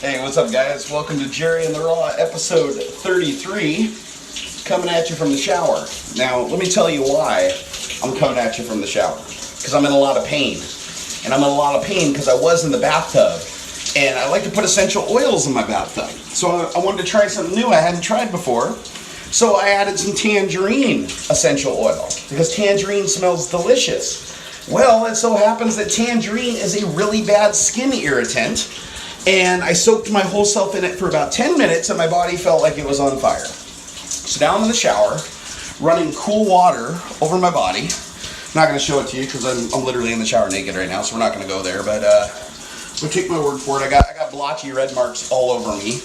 Hey, what's up guys? Welcome to Jerry and the Raw, episode 33, coming at you from the shower. Now, let me tell you why I'm coming at you from the shower. Because I'm in a lot of pain. And I'm in a lot of pain because I was in the bathtub. And I like to put essential oils in my bathtub. So I wanted to try something new I hadn't tried before. So I added some tangerine essential oil. Because tangerine smells delicious. Well, it so happens that tangerine is a really bad skin irritant. And I soaked my whole self in it for about 10 minutes and my body felt like it was on fire. So now I'm in the shower, running cool water over my body. I'm not going to show it to you because I'm literally in the shower naked right now, so we're not going to go there. But we'll take my word for it. I got blotchy red marks all over me.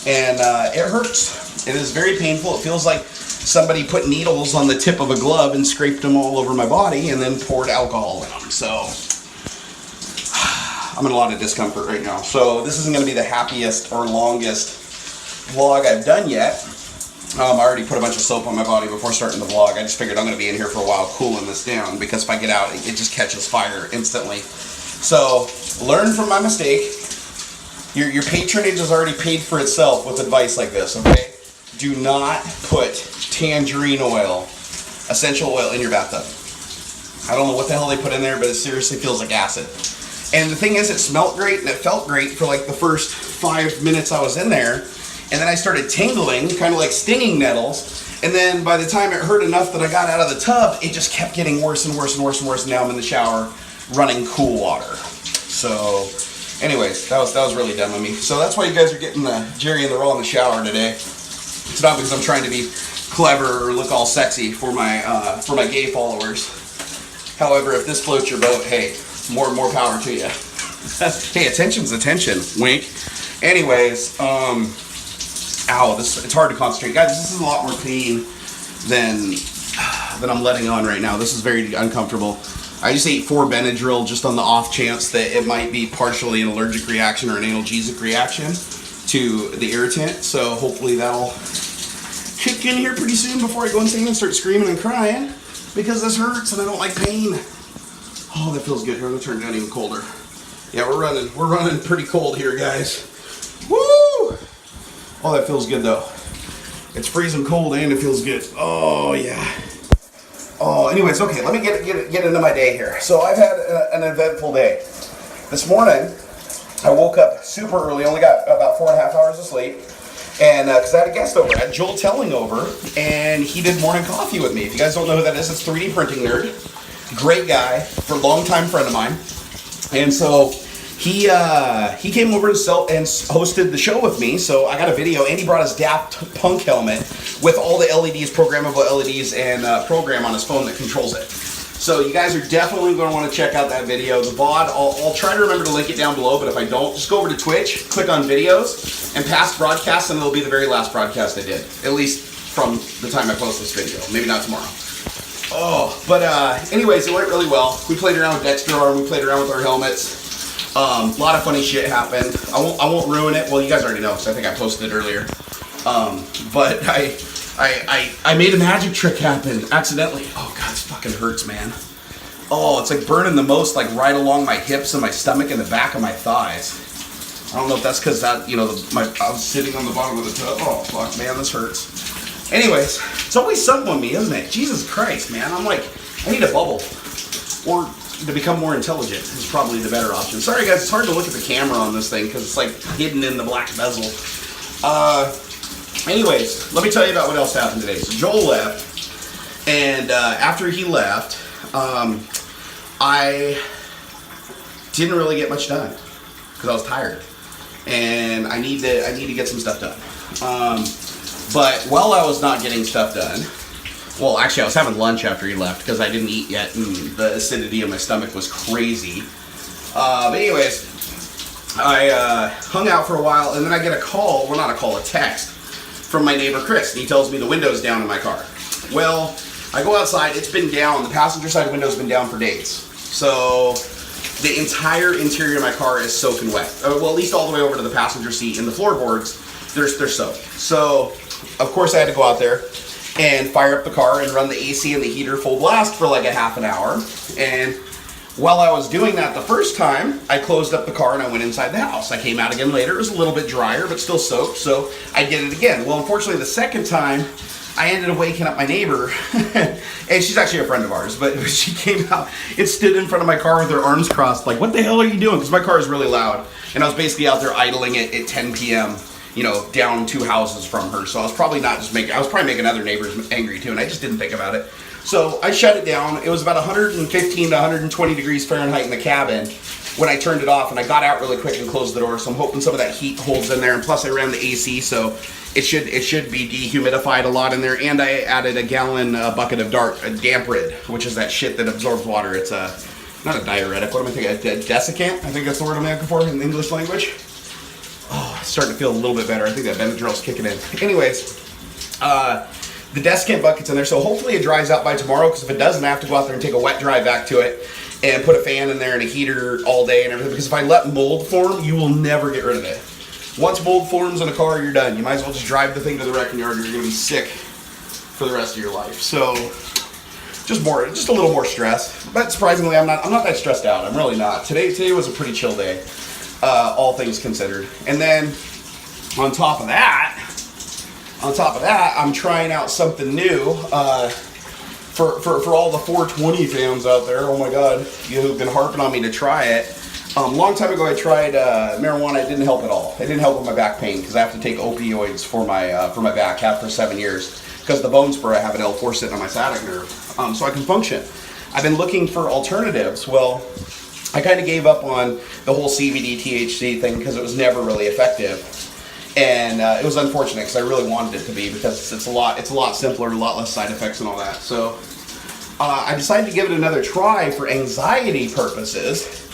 And it hurts. It is very painful. It feels like somebody put needles on the tip of a glove and scraped them all over my body and then poured alcohol in them. So I'm in a lot of discomfort right now. So this isn't going to be the happiest or longest vlog I've done yet. I already put a bunch of soap on my body before starting the vlog. I just figured I'm going to be in here for a while cooling this down because if I get out, it just catches fire instantly. So learn from my mistake. Your patronage has already paid for itself with advice like this, okay? Do not put tangerine oil, essential oil, in your bathtub. I don't know what the hell they put in there, but it seriously feels like acid. And the thing is, it smelled great and it felt great for like the first 5 minutes I was in there. And then I started tingling, kind of like stinging nettles. And then by the time it hurt enough that I got out of the tub, it just kept getting worse and worse and worse and worse. And now I'm in the shower running cool water. So anyways, that was really dumb of me. So that's why you guys are getting the Jerry and the Raw in the shower today. It's not because I'm trying to be clever or look all sexy for my gay followers. However, if this floats your boat, hey, more power to you. Hey, attention's attention. Wink. Anyways, ow, it's hard to concentrate. Guys, this is a lot more pain than I'm letting on right now. This is very uncomfortable. I just ate 4 Benadryl just on the off chance that it might be partially an allergic reaction or an analgesic reaction to the irritant. So hopefully that'll kick in here pretty soon before I go insane and start screaming and crying because this hurts and I don't like pain. Oh, that feels good. Here, I'm gonna turn it down even colder. Yeah, we're running pretty cold here, guys. Woo! Oh, that feels good though. It's freezing cold and it feels good. Oh yeah. Oh, anyways, okay. Let me get into my day here. So I've had an eventful day. This morning, I woke up super early. Only got about 4.5 hours of sleep, and because I had a guest over, I had Joel Telling over, and he did morning coffee with me. If you guys don't know who that is, it's 3D printing nerd. Great guy, for a longtime friend of mine, and so he came over and hosted the show with me. So I got a video, and he brought his Daft Punk helmet with all the LEDs, programmable LEDs, and program on his phone that controls it. So you guys are definitely going to want to check out that video. The VOD, I'll try to remember to link it down below, but if I don't, just go over to Twitch, click on videos, and past broadcasts, and it'll be the very last broadcast I did, at least from the time I post this video. Maybe not tomorrow. Oh, but anyways, it went really well. We played around with Dexter Arm, we played around with our helmets. A lot of funny shit happened. I won't ruin it. Well, you guys already know, because I think I posted it earlier. But I made a magic trick happen accidentally. Oh god, this fucking hurts, man. Oh, it's like burning the most, like right along my hips and my stomach and the back of my thighs. I don't know if that's because that, I was sitting on the bottom of the tub. Oh fuck, man, this hurts. Anyways, it's always something with me, isn't it? Jesus Christ, man. I'm like, I need a bubble. Or to become more intelligent is probably the better option. Sorry guys, it's hard to look at the camera on this thing because it's like hidden in the black bezel. Anyways, let me tell you about what else happened today. So Joel left, and after he left, I didn't really get much done because I was tired, and I need to get some stuff done. But while I was not getting stuff done, well, actually, I was having lunch after he left because I didn't eat yet, and the acidity in my stomach was crazy. But anyways, I hung out for a while, and then I get a call, well, not a call, a text from my neighbor Chris, and he tells me the window's down in my car. Well, I go outside, it's been down, the passenger side window's been down for days. So the entire interior of my car is soaking wet. Well, at least all the way over to the passenger seat, and the floorboards, they're soaked. So, of course, I had to go out there and fire up the car and run the AC and the heater full blast for like a half an hour. And While I was doing that the first time, I closed up the car and I went inside the house. I came out again later. It was a little bit drier, but still soaked, so I did it again. Well, unfortunately, the second time, I ended up waking up my neighbor, and she's actually a friend of ours, but she came out and stood in front of my car with her arms crossed, like, what the hell are you doing? Because my car is really loud, and I was basically out there idling it at 10 p.m., you know, down 2 houses from her, so I was probably making other neighbors angry too, and I just didn't think about it. So I shut it down. It was about 115 to 120 degrees Fahrenheit in the cabin when I turned it off, and I got out really quick and closed the door, so I'm hoping some of that heat holds in there, and plus I ran the AC, so it should be dehumidified a lot in there, and I added a gallon bucket of damp rid, which is that shit that absorbs water. It's not a diuretic, what am I thinking, a desiccant? I think that's the word I'm looking for in the English language. Oh, it's starting to feel a little bit better. I think that Benadryl's kicking in. Anyways, the desiccant bucket's in there, so hopefully it dries out by tomorrow, because if it doesn't, I have to go out there and take a wet dry back to it and put a fan in there and a heater all day and everything, because if I let mold form, you will never get rid of it. Once mold forms in a car, you're done. You might as well just drive the thing to the wrecking yard, or you're going to be sick for the rest of your life. So, just a little more stress. But surprisingly, I'm not that stressed out. I'm really not. Today was a pretty chill day, all things considered. And then, on top of that, I'm trying out something new for all the 420 fans out there. Oh my God, you've been harping on me to try it. Long time ago, I tried marijuana. It didn't help at all. It didn't help with my back pain because I have to take opioids for my back. Have for 7 years because the bone spur I have an L4 sitting on my sciatic nerve, so I can function. I've been looking for alternatives. Well, I kind of gave up on the whole CBD THC thing because it was never really effective. And it was unfortunate because I really wanted it to be, because it's a lot simpler, a lot less side effects and all that. So I decided to give it another try for anxiety purposes.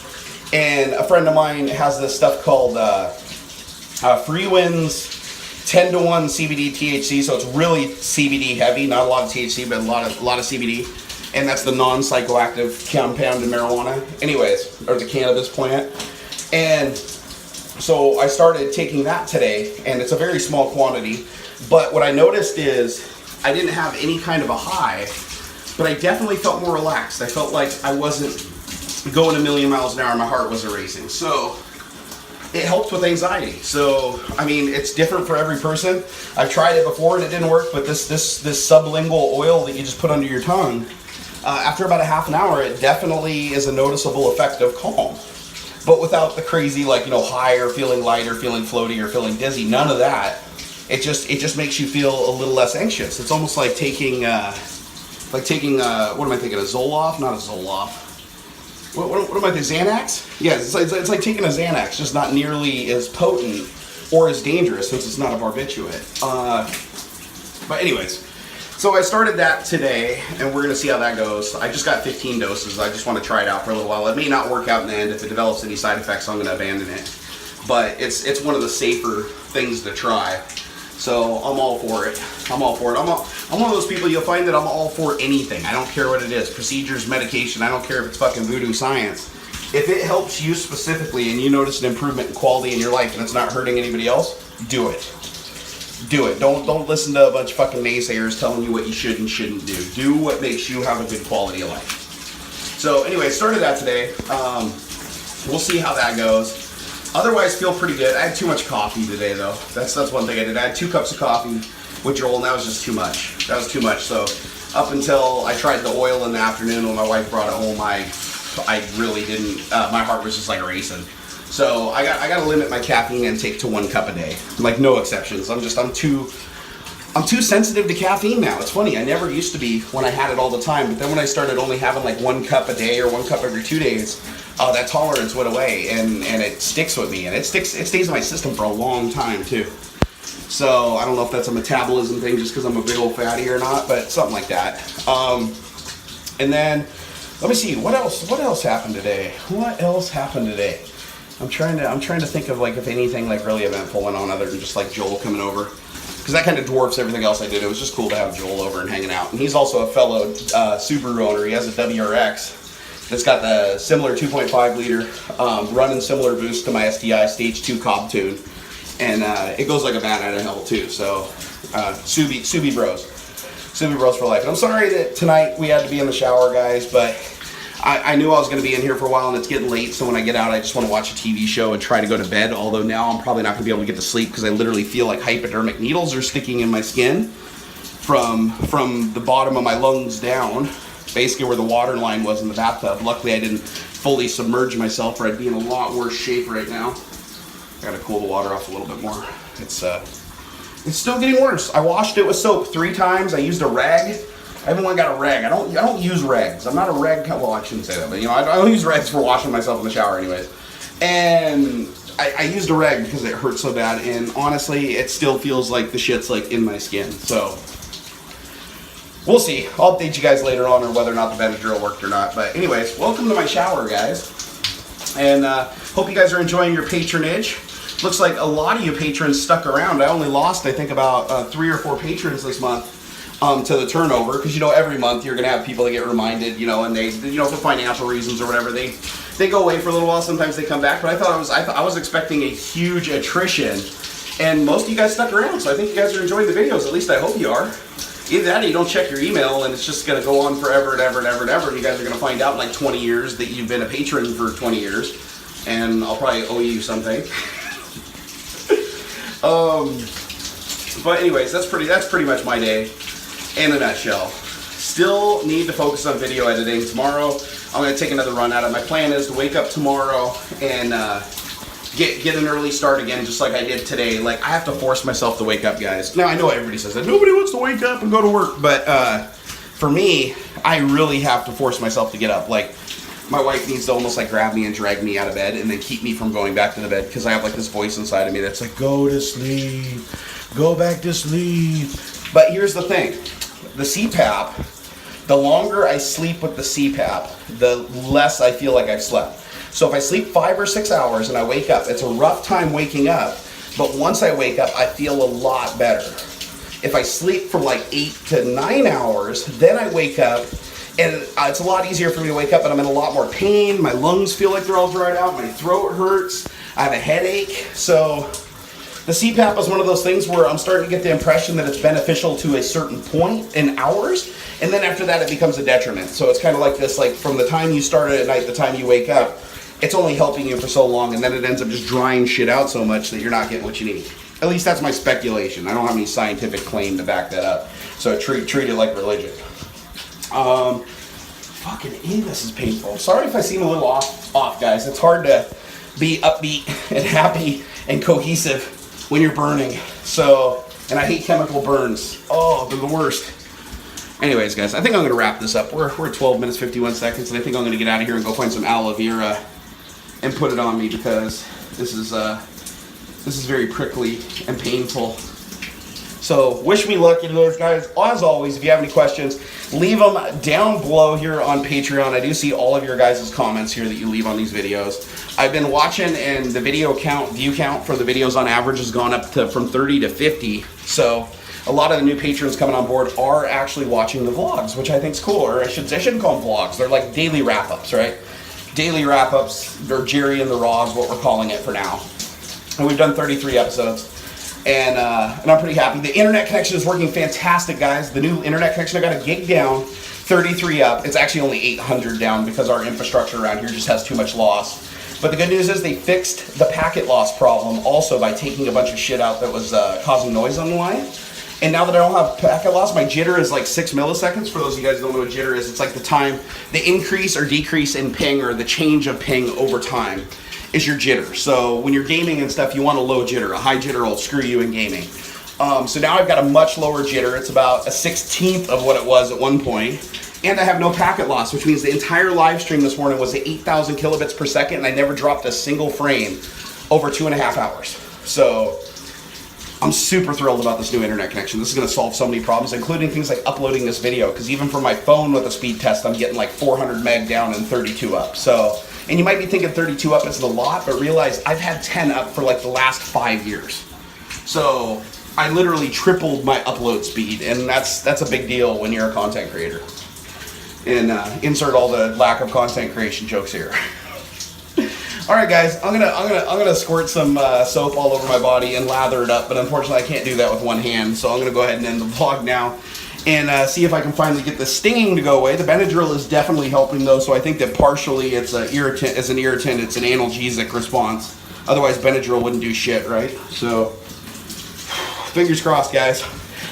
And a friend of mine has this stuff called Freewinds 10-to-1 CBD THC. So it's really CBD heavy, not a lot of THC, but a lot of CBD. And that's the non-psychoactive compound in marijuana. Anyways, or the cannabis plant. And so I started taking that today, and it's a very small quantity, but what I noticed is I didn't have any kind of a high, but I definitely felt more relaxed. I felt like I wasn't going a million miles an hour, my heart wasn't racing. So it helps with anxiety. So, I mean, it's different for every person. I've tried it before and it didn't work, but this sublingual oil that you just put under your tongue, after about a half an hour, it definitely is a noticeable effect of calm. But without the crazy, like, you know, high or feeling light or feeling floaty or feeling dizzy, none of that. It just makes you feel a little less anxious. It's almost like taking what am I thinking? A Zoloft? Not a Zoloft. What am I thinking? Xanax? Yeah, it's like taking a Xanax, just not nearly as potent or as dangerous since it's not a barbiturate. But anyways. So I started that today, and we're going to see how that goes. I just got 15 doses. I just want to try it out for a little while. It may not work out in the end. If it develops any side effects, I'm going to abandon it. But it's one of the safer things to try. So I'm all for it. I'm all for it. I'm one of those people, you'll find that I'm all for anything. I don't care what it is. Procedures, medication, I don't care if it's fucking voodoo science. If it helps you specifically and you notice an improvement in quality in your life and it's not hurting anybody else, do it. Do it. Don't listen to a bunch of fucking naysayers telling you what you should and shouldn't do. Do what makes you have a good quality of life. So anyway, started that today. We'll see how that goes. Otherwise, feel pretty good. I had too much coffee today, though. That's one thing I did. I had 2 cups of coffee with Joel, and that was just too much. That was too much. So up until I tried the oil in the afternoon when my wife brought it home, I really didn't. My heart was just like racing. So I got to limit my caffeine intake to 1 cup a day, like no exceptions. I'm too sensitive to caffeine now. It's funny. I never used to be when I had it all the time, but then when I started only having like 1 cup a day or 1 cup every 2 days, that tolerance went away, and it sticks with me, and it stays in my system for a long time too. So I don't know if that's a metabolism thing, just because I'm a big old fatty or not, but something like that. And then let me see what else happened today. What else happened today? I'm trying to think of like if anything like really eventful went on other than just like Joel coming over, because that kind of dwarfs everything else I did. It was just cool to have Joel over and hanging out, and he's also a fellow Subaru owner. He has a WRX that's got the similar 2.5 liter, running similar boost to my STI Stage 2 Cobb tune, and it goes like a bat out of hell too. So Subi Bros for life. And I'm sorry that tonight we had to be in the shower, guys, but I knew I was going to be in here for a while, and it's getting late, so when I get out, I just want to watch a TV show and try to go to bed, although now I'm probably not going to be able to get to sleep because I literally feel like hypodermic needles are sticking in my skin from the bottom of my lungs down, basically where the water line was in the bathtub. Luckily, I didn't fully submerge myself, or I'd be in a lot worse shape right now. Got to cool the water off a little bit more. It's still getting worse. I washed it with soap 3 times. I used a rag. I haven't got a rag. I don't use rags. I'm not a rag. Well, I shouldn't say that, but I don't use rags for washing myself in the shower, anyways. And I used a rag because it hurt so bad. And honestly, it still feels like the shit's like in my skin. So we'll see. I'll update you guys later on whether or not the Benadryl worked or not. But anyways, welcome to my shower, guys. And hope you guys are enjoying your patronage. Looks like a lot of you patrons stuck around. I only lost, I think, about 3 or 4 patrons this month. To the turnover, because every month you're gonna have people that get reminded, and they, for financial reasons or whatever, they go away for a little while. Sometimes they come back, but I was expecting a huge attrition, and most of you guys stuck around. So I think you guys are enjoying the videos. At least I hope you are. Either that, or you don't check your email, and it's just gonna go on forever and ever and ever and ever. And you guys are gonna find out in like 20 years that you've been a patron for 20 years, and I'll probably owe you something. But anyways, that's pretty much my day. In a nutshell. Still need to focus on video editing. Tomorrow I'm going to take another run at it. My plan is to wake up tomorrow and get an early start again, just like I did today. Like, I have to force myself to wake up, guys. Now, I know everybody says that. Nobody wants to wake up and go to work. But for me, I really have to force myself to get up. Like, my wife needs to almost like grab me and drag me out of bed and then keep me from going back to the bed, because I have like this voice inside of me that's like, go to sleep. Go back to sleep. But here's the thing. The CPAP, the longer I sleep with the CPAP, the less I feel like I've slept. So if I sleep 5 or 6 hours and I wake up, it's a rough time waking up, but once I wake up, I feel a lot better. If I sleep for like 8 to 9 hours, then I wake up, and it's a lot easier for me to wake up, but I'm in a lot more pain. My lungs feel like they're all dried out. My throat hurts. I have a headache. So the CPAP is one of those things where I'm starting to get the impression that it's beneficial to a certain point in hours, and then after that it becomes a detriment. So it's kind of like this, like from the time you start it at night, the time you wake up, it's only helping you for so long, and then it ends up just drying shit out so much that you're not getting what you need. At least that's my speculation. I don't have any scientific claim to back that up. So treat it like religion. Fucking this is painful. Sorry if I seem a little off, guys. It's hard to be upbeat and happy and cohesive when you're burning. So, and I hate chemical burns. Oh, they're the worst. Anyways, guys, I think I'm going to wrap this up. We're at 12 minutes, 51 seconds, and I think I'm going to get out of here and go find some aloe vera and put it on me, because this is very prickly and painful. So, wish me luck, you know, guys. As always, if you have any questions, leave them down below here on Patreon. I do see all of your guys' comments here that you leave on these videos. I've been watching, and the view count for the videos on average has gone up to from 30 to 50. So, a lot of the new patrons coming on board are actually watching the vlogs, which I think is cool. Or I shouldn't call them vlogs. They're like daily wrap-ups, right? Daily wrap-ups, or Jerry and the Raw is what we're calling it for now. And we've done 33 episodes. And I'm pretty happy. The internet connection is working fantastic, guys. The new internet connection, I got a gig down, 33 up. It's actually only 800 down because our infrastructure around here just has too much loss. But the good news is they fixed the packet loss problem also by taking a bunch of shit out that was causing noise on the line. And now that I don't have packet loss, my jitter is like 6 milliseconds. For those of you guys who don't know what jitter is, it's like the time, the increase or decrease in ping, or the change of ping over time, is your jitter. So when you're gaming and stuff, you want a low jitter. A high jitter will screw you in gaming. So now I've got a much lower jitter. It's about a 1/16 of what it was at one point. And I have no packet loss, which means the entire live stream this morning was at 8,000 kilobits per second, and I never dropped a single frame over 2.5 hours. So I'm super thrilled about this new internet connection. This is going to solve so many problems, including things like uploading this video, because even for my phone with a speed test, I'm getting like 400 meg down and 32 up. So, and you might be thinking 32 up isn't a lot, but realize I've had 10 up for like the last 5 years. So I literally tripled my upload speed, and that's a big deal when you're a content creator. And insert all the lack of content creation jokes here. All right, guys, I'm gonna squirt some soap all over my body and lather it up, but unfortunately I can't do that with one hand, so I'm gonna go ahead and end the vlog now. and see if I can finally get the stinging to go away. The Benadryl is definitely helping though, so I think that partially it's an irritant. As an irritant, it's an analgesic response. Otherwise, Benadryl wouldn't do shit, right? So, fingers crossed, guys.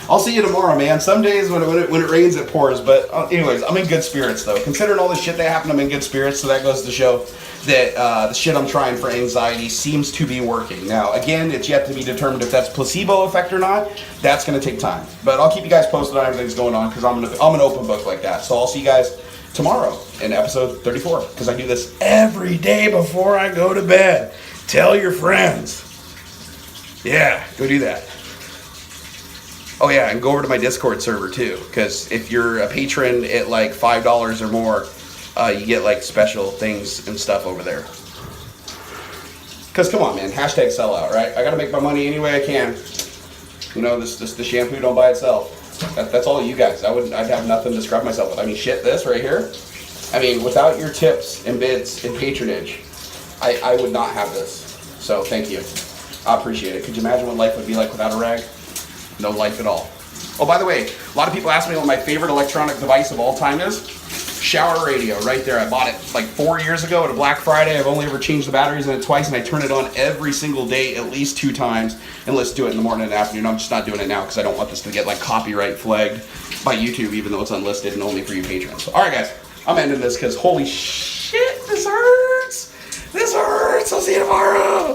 I'll see you tomorrow, man. Some days when it rains, it pours. But anyways, I'm in good spirits, though. Considering all the shit that happened, I'm in good spirits. So that goes to show that the shit I'm trying for anxiety seems to be working. Now, again, it's yet to be determined if that's placebo effect or not. That's going to take time. But I'll keep you guys posted on everything that's going on because I'm an open book like that. So I'll see you guys tomorrow in episode 34 because I do this every day before I go to bed. Tell your friends. Yeah, go do that. Oh yeah, and go over to my Discord server too, because if you're a patron at like $5 or more, you get like special things and stuff over there. Because come on, man, hashtag sellout, right? I gotta make my money any way I can. You know, the shampoo don't buy itself. That's all you guys. I'd have nothing to scrub myself with. I mean, shit, this right here. I mean, without your tips and bids and patronage, I would not have this. So thank you. I appreciate it. Could you imagine what life would be like without a rag? No life at all. Oh, by the way, a lot of people ask me what my favorite electronic device of all time is. Shower radio, right there. I bought it like 4 years ago at a Black Friday. I've only ever changed the batteries in it twice, and I turn it on every single day at least 2 times. And let's do it in the morning and afternoon. I'm just not doing it now because I don't want this to get like copyright flagged by YouTube, even though it's unlisted and only for you patrons. All right, guys, I'm ending this because holy shit, this hurts. This hurts. I'll see you tomorrow.